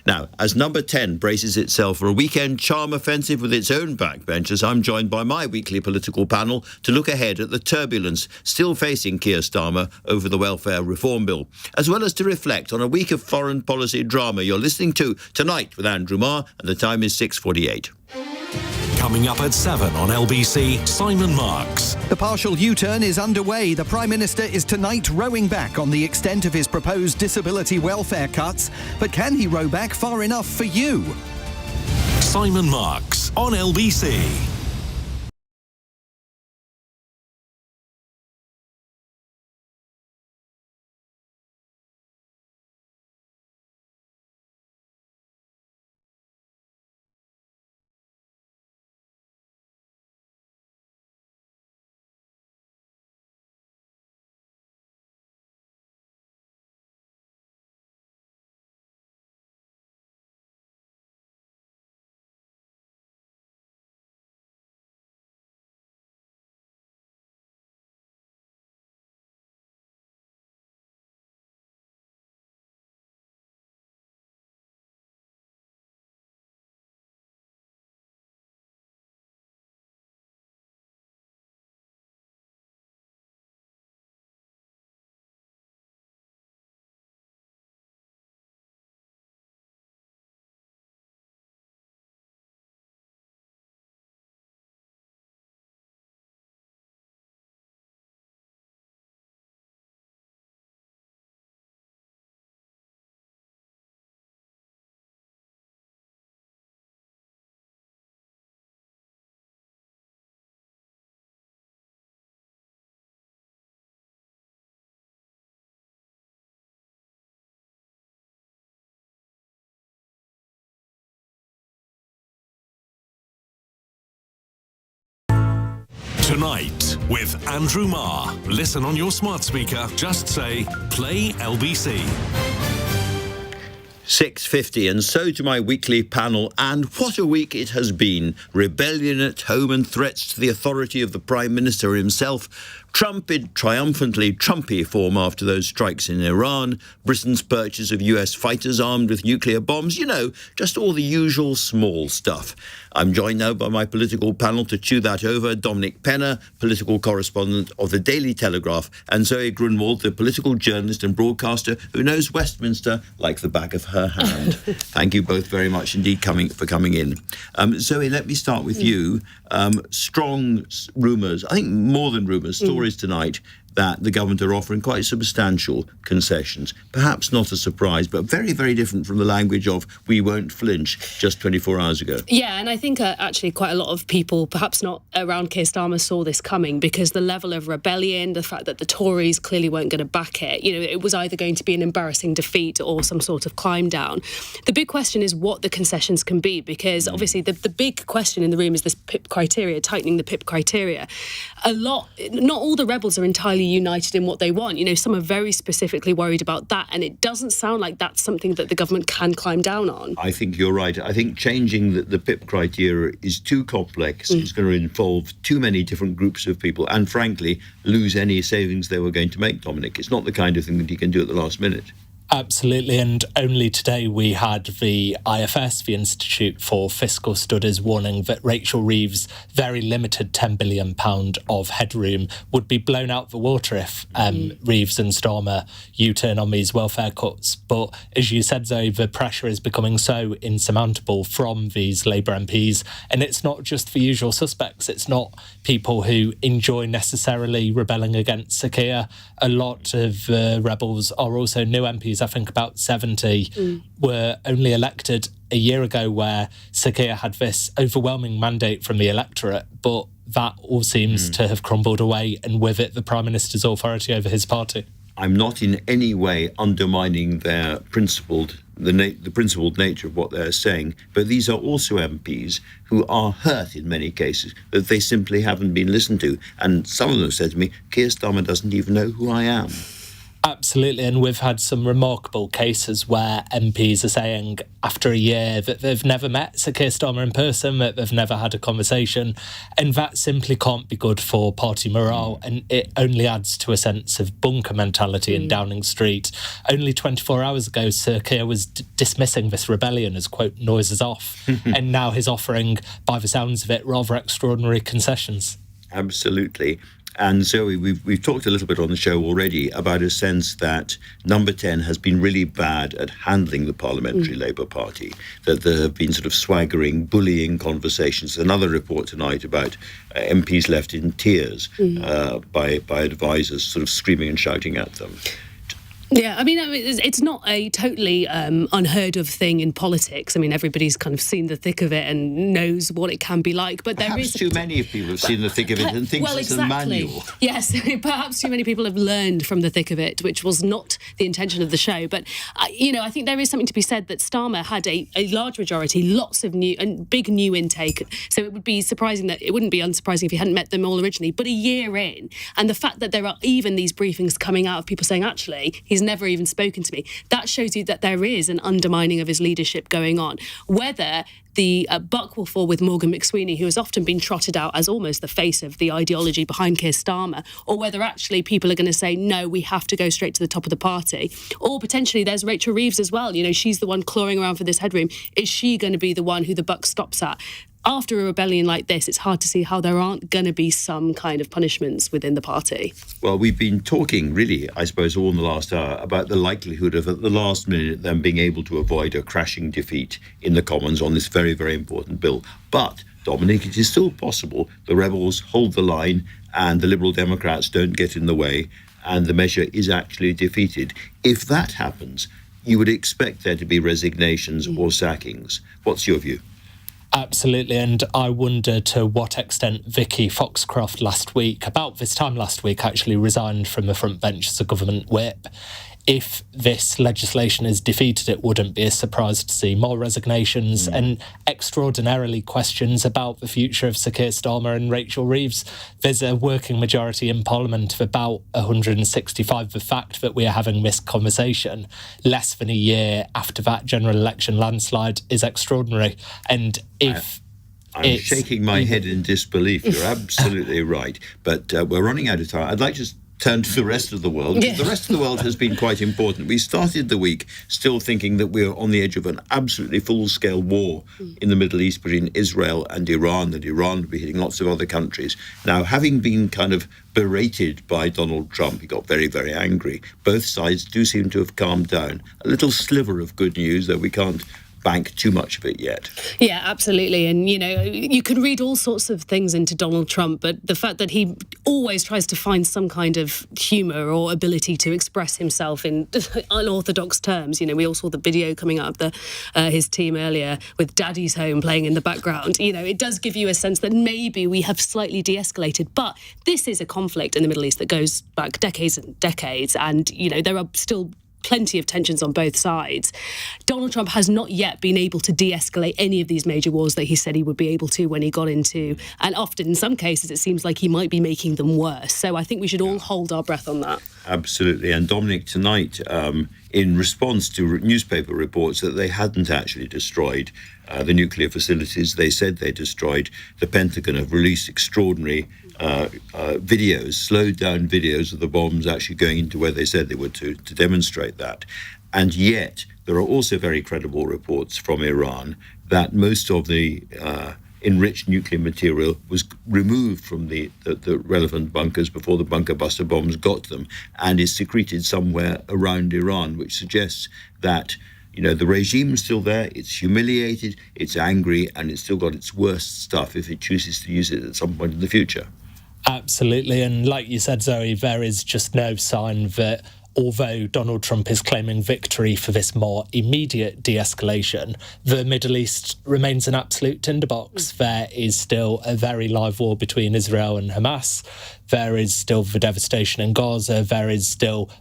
Now, as number 10 braces itself for a weekend charm offensive with its own backbenchers, I'm joined by my weekly political panel to look ahead at the turbulence still facing Keir Starmer over the welfare reform bill, as well as to reflect on a week of foreign policy drama. You're listening to Tonight with Andrew Marr, and the time is 6:48. Coming up at 7 on LBC, Simon Marks. The partial U-turn is underway. The Prime Minister is tonight rowing back on the extent of his proposed disability welfare cuts. But can he row back far enough for you? Simon Marks on LBC. Tonight with Andrew Marr. Listen on your smart speaker. Just say, play LBC. 6:50, and so to my weekly panel, and what a week it has been. Rebellion at home and threats to the authority of the Prime Minister himself. Trump in triumphantly Trumpy form after those strikes in Iran. Britain's purchase of US fighters armed with nuclear bombs. Just all the usual small stuff. I'm joined now by my political panel to chew that over. Dominic Penna, political correspondent of the Daily Telegraph, and Zoe Grunwald, the political journalist and broadcaster who knows Westminster like the back of her hand. Thank you both very much indeed for coming in. Zoe, let me start with you. Strong rumours, I think more than rumours, stories tonight that the government are offering quite substantial concessions. Perhaps not a surprise, but very, very different from the language of we won't flinch just 24 hours ago. Yeah, and I think actually quite a lot of people, perhaps not around Keir Starmer, saw this coming because the level of rebellion, the fact that the Tories clearly weren't going to back it, it was either going to be an embarrassing defeat or some sort of climb down. The big question is what the concessions can be, because obviously the big question in the room is this PIP criteria, tightening the PIP criteria. Not all the rebels are entirely united in what they want. Some are very specifically worried about that, and it doesn't sound like that's something that the government can climb down on. I think you're right. I think changing the PIP criteria is too complex. It's going to involve too many different groups of people and, frankly, lose any savings they were going to make, Dominic. It's not the kind of thing that you can do at the last minute. Absolutely, and only today we had the IFS, the Institute for Fiscal Studies, warning that Rachel Reeves' very limited £10 billion of headroom would be blown out the water if Reeves and Starmer U-turn on these welfare cuts. But as you said, Zoe, the pressure is becoming so insurmountable from these Labour MPs, and it's not just the usual suspects. It's not people who enjoy necessarily rebelling against Sir Keir. A lot of rebels are also new MPs. I think about 70 were only elected a year ago, where Sir Keir had this overwhelming mandate from the electorate, but that all seems to have crumbled away, and with it the Prime Minister's authority over his party. I'm not in any way undermining their principled nature of what they're saying, but these are also MPs who are hurt in many cases that they simply haven't been listened to, and some of them said to me, Keir Starmer doesn't even know who I am. Absolutely, and we've had some remarkable cases where MPs are saying after a year that they've never met Sir Keir Starmer in person, that they've never had a conversation, and that simply can't be good for party morale, and it only adds to a sense of bunker mentality in Downing Street. Only 24 hours ago, Sir Keir was dismissing this rebellion as, quote, noises off, and now he's offering, by the sounds of it, rather extraordinary concessions. Absolutely. And Zoe, we've talked a little bit on the show already about a sense that Number 10 has been really bad at handling the Parliamentary Labour Party, that there have been sort of swaggering, bullying conversations. Another report tonight about MPs left in tears by advisors sort of screaming and shouting at them. Yeah, I mean, it's not a totally unheard of thing in politics. I mean, everybody's kind of seen the thick of it and knows what it can be like. But perhaps too many people have seen the thick of it and think it's a manual. Yes, perhaps too many people have learned from the thick of it, which was not the intention of the show. But, I think there is something to be said that Starmer had a large majority, lots of new and big new intake. So it would be surprising it wouldn't be unsurprising if he hadn't met them all originally. But a year in, and the fact that there are even these briefings coming out of people saying, actually, he's never even spoken to me, that shows you that there is an undermining of his leadership going on. Whether the buck will fall with Morgan McSweeney, who has often been trotted out as almost the face of the ideology behind Keir Starmer, or whether actually people are going to say, no, we have to go straight to the top of the party. Or potentially there's Rachel Reeves as well. She's the one clawing around for this headroom. Is she going to be the one who the buck stops at? After a rebellion like this, it's hard to see how there aren't going to be some kind of punishments within the party. Well, we've been talking, really, I suppose, all in the last hour about the likelihood of, at the last minute, them being able to avoid a crashing defeat in the Commons on this very, very important bill. But, Dominic, it is still possible the rebels hold the line and the Liberal Democrats don't get in the way and the measure is actually defeated. If that happens, you would expect there to be resignations or sackings. What's your view? Absolutely, and I wonder to what extent Vicky Foxcroft about this time last week, actually resigned from the front bench as a government whip. If this legislation is defeated, it wouldn't be a surprise to see more resignations and extraordinarily questions about the future of Sir Keir Starmer and Rachel Reeves. There's a working majority in Parliament of about 165. The fact that we are having this conversation less than a year after that general election landslide is extraordinary. And if... I'm shaking my head in disbelief. You're absolutely right. But we're running out of time. I'd like to turn to the rest of the world. The rest of the world has been quite important. We started the week still thinking that we're on the edge of an absolutely full-scale war in the Middle East between Israel and Iran, that Iran would be hitting lots of other countries. Now, having been kind of berated by Donald Trump, he got very, very angry. Both sides do seem to have calmed down. A little sliver of good news, though we can't bank too much of it yet. Yeah, absolutely. And, you can read all sorts of things into Donald Trump, but the fact that he always tries to find some kind of humour or ability to express himself in unorthodox terms. We all saw the video coming out of his team earlier with Daddy's Home playing in the background. It does give you a sense that maybe we have slightly de-escalated, but this is a conflict in the Middle East that goes back decades and decades, and, there are still plenty of tensions on both sides. Donald Trump has not yet been able to de-escalate any of these major wars that he said he would be able to when he got into, and often in some cases it seems like he might be making them worse. So I think we should all hold our breath on that. Absolutely. And Dominic, tonight, in response to newspaper reports that they hadn't actually destroyed the nuclear facilities, they said they destroyed. The Pentagon have released extraordinary videos, slowed down videos of the bombs actually going into where they said they were to demonstrate that. And yet, there are also very credible reports from Iran that most of the enriched nuclear material was removed from the relevant bunkers before the bunker buster bombs got them and is secreted somewhere around Iran, which suggests that the regime is still there, it's humiliated, it's angry, and it's still got its worst stuff if it chooses to use it at some point in the future. Absolutely, and like you said, Zoe, there is just no sign that although Donald Trump is claiming victory for this more immediate de-escalation, the Middle East remains an absolute tinderbox. There is still a very live war between Israel and Hamas. There is still the devastation in Gaza. There is still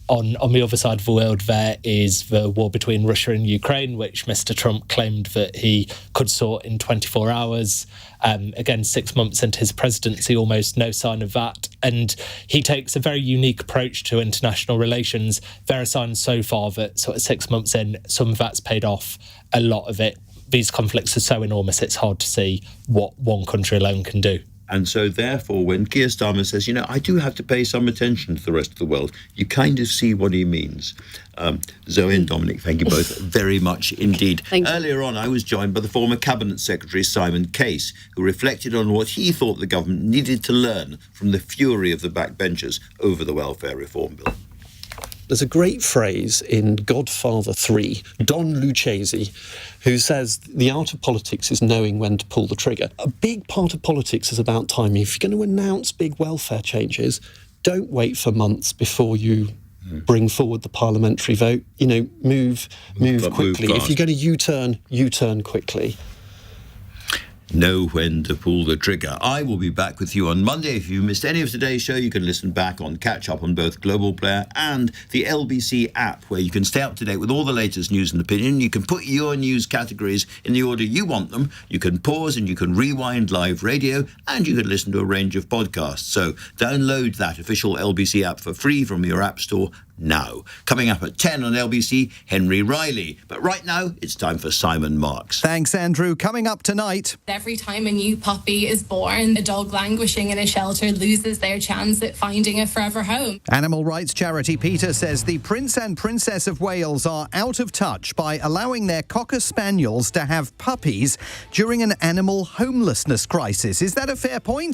On the other side of the world, there is the war between Russia and Ukraine, which Mr. Trump claimed that he could sort in 24 hours. Again, 6 months into his presidency, almost no sign of that. And he takes a very unique approach to international relations. There are signs so far that sort of 6 months in, some of that's paid off, a lot of it. These conflicts are so enormous, it's hard to see what one country alone can do. And so, therefore, when Keir Starmer says, I do have to pay some attention to the rest of the world, you kind of see what he means. Zoe and Dominic, thank you both very much indeed. Earlier on, I was joined by the former Cabinet Secretary, Simon Opher, who reflected on what he thought the government needed to learn from the fury of the backbenchers over the welfare reform bill. There's a great phrase in Godfather 3, Don Lucchese, who says the art of politics is knowing when to pull the trigger. A big part of politics is about timing. If you're going to announce big welfare changes, don't wait for months before you bring forward the parliamentary vote. Move quickly. If you're going to U-turn quickly. Know when to pull the trigger. I will be back with you on Monday. If you missed any of today's show, you can listen back on Catch Up on both Global Player and the LBC app, where you can stay up to date with all the latest news and opinion. You can put your news categories in the order you want them. You can pause and you can rewind live radio, and you can listen to a range of podcasts. So download that official LBC app for free from your app store now. Coming up at 10 on LBC, Henry Riley. But right now, it's time for Simon Marks. Thanks, Andrew. Coming up tonight. Every time a new puppy is born, a dog languishing in a shelter loses their chance at finding a forever home. Animal rights charity PETA says the Prince and Princess of Wales are out of touch by allowing their Cocker Spaniels to have puppies during an animal homelessness crisis. Is that a fair point?